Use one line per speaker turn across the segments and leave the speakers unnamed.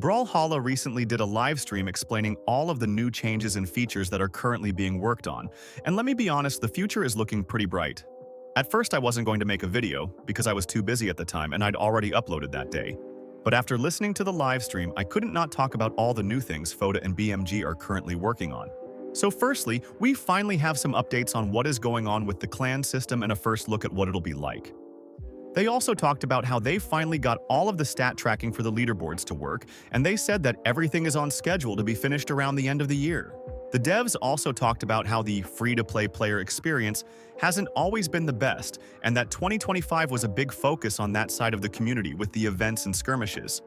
BRAWLHALLA recently did a live stream explaining all of the new changes and features that are currently being worked on, and let me be honest, the future is looking pretty bright. At first I wasn't going to make a video, because I was too busy at the time and I'd already uploaded that day. But after listening to the live stream, I couldn't not talk about all the new things FOTA and BMG are currently working on. So firstly, we finally have some updates on what is going on with the clan system and a first look at what it'll be like. They also talked about how they finally got all of the stat tracking for the leaderboards to work, and they said that everything is on schedule to be finished around the end of the year. The devs also talked about how the free-to-play player experience hasn't always been the best, and that 2025 was a big focus on that side of the community with the events and skirmishes.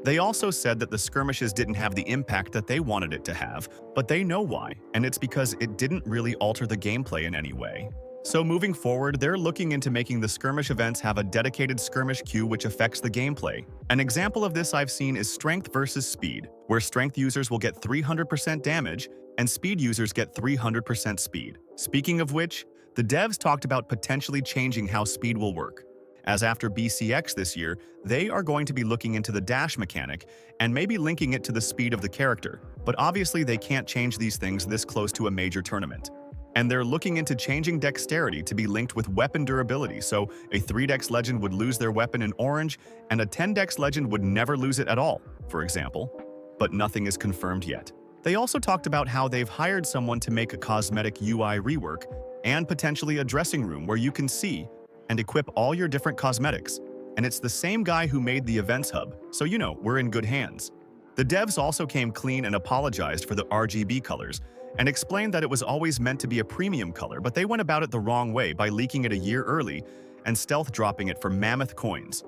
They also said that the skirmishes didn't have the impact that they wanted it to have, but they know why, and it's because it didn't really alter the gameplay in any way. So moving forward, they're looking into making the skirmish events have a dedicated skirmish queue which affects the gameplay. An example of this I've seen is strength versus speed, where strength users will get 300% damage and speed users get 300% speed. Speaking of which, the devs talked about potentially changing how speed will work. As after BCX this year, they are going to be looking into the dash mechanic and maybe linking it to the speed of the character, but obviously they can't change these things this close to a major tournament. And they're looking into changing dexterity to be linked with weapon durability, so a 3-dex legend would lose their weapon in orange, and a 10-dex legend would never lose it at all, for example. But nothing is confirmed yet. They also talked about how they've hired someone to make a cosmetic UI rework, and potentially a dressing room where you can see and equip all your different cosmetics. And it's the same guy who made the events hub, so you know, we're in good hands. The devs also came clean and apologized for the RGB colors, and explained that it was always meant to be a premium color, but they went about it the wrong way by leaking it a year early and stealth dropping it for mammoth coins.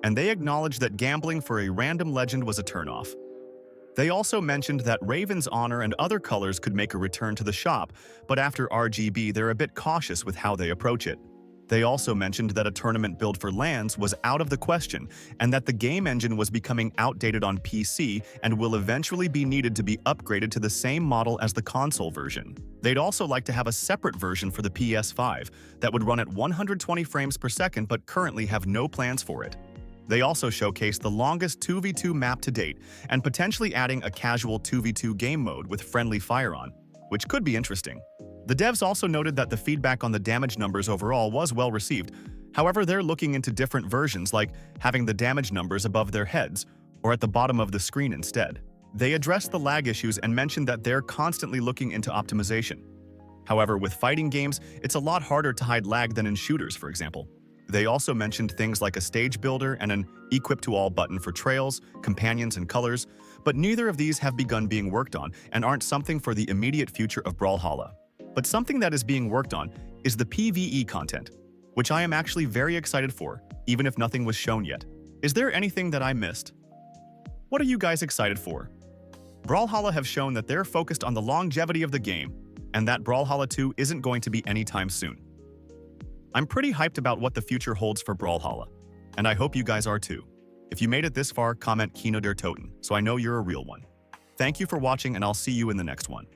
And they acknowledged that gambling for a random legend was a turnoff. They also mentioned that Raven's Honor and other colors could make a return to the shop, but after RGB they're a bit cautious with how they approach it. They also mentioned that a tournament build for lands was out of the question, and that the game engine was becoming outdated on PC and will eventually be needed to be upgraded to the same model as the console version. They'd also like to have a separate version for the PS5 that would run at 120 frames per second but currently have no plans for it. They also showcased the longest 2v2 map to date and potentially adding a casual 2v2 game mode with friendly fire on, which could be interesting. The devs also noted that the feedback on the damage numbers overall was well received. However, they're looking into different versions, like having the damage numbers above their heads or at the bottom of the screen instead. They addressed the lag issues and mentioned that they're constantly looking into optimization. However, with fighting games, it's a lot harder to hide lag than in shooters, for example. They also mentioned things like a stage builder and an equip to all button for trails, companions, and colors, but neither of these have begun being worked on and aren't something for the immediate future of BRAWLHALLA. But something that is being worked on is the PvE content, which I am actually very excited for, even if nothing was shown yet. Is there anything that I missed? What are you guys excited for? BRAWLHALLA have shown that they're focused on the longevity of the game, and that BRAWLHALLA 2 isn't going to be anytime soon. I'm pretty hyped about what the future holds for BRAWLHALLA, and I hope you guys are too. If you made it this far, comment Kino der Toten, so I know you're a real one. Thank you for watching, and I'll see you in the next one.